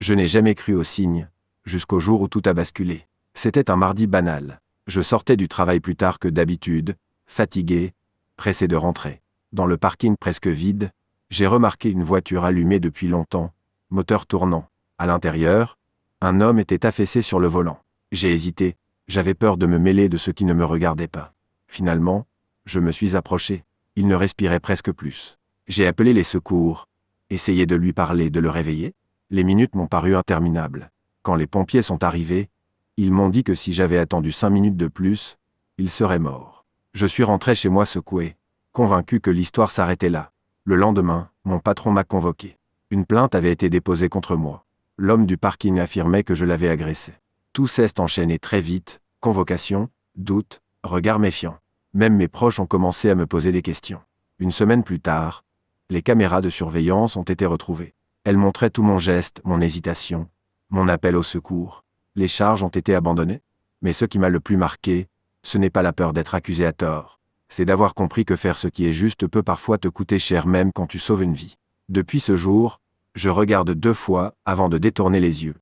Je n'ai jamais cru aux signes, jusqu'au jour où tout a basculé. C'était un mardi banal. Je sortais du travail plus tard que d'habitude, fatigué, pressé de rentrer. Dans le parking presque vide, j'ai remarqué une voiture allumée depuis longtemps, moteur tournant. À l'intérieur, un homme était affaissé sur le volant. J'ai hésité, j'avais peur de me mêler de ceux qui ne me regardaient pas. Finalement, je me suis approché. Il ne respirait presque plus. J'ai appelé les secours, essayé de lui parler, de le réveiller. Les minutes m'ont paru interminables. Quand les pompiers sont arrivés, ils m'ont dit que si j'avais attendu 5 minutes de plus, il serait mort. Je suis rentré chez moi secoué, convaincu que l'histoire s'arrêtait là. Le lendemain, mon patron m'a convoqué. Une plainte avait été déposée contre moi. L'homme du parking affirmait que je l'avais agressé. Tout s'est enchaîné très vite, convocation, doute, regard méfiant. Même mes proches ont commencé à me poser des questions. Une semaine plus tard, les caméras de surveillance ont été retrouvées. Elles montraient tout mon geste, mon hésitation, mon appel au secours. Les charges ont été abandonnées. Mais ce qui m'a le plus marqué, ce n'est pas la peur d'être accusé à tort. C'est d'avoir compris que faire ce qui est juste peut parfois te coûter cher même quand tu sauves une vie. Depuis ce jour, je regarde 2 fois avant de détourner les yeux.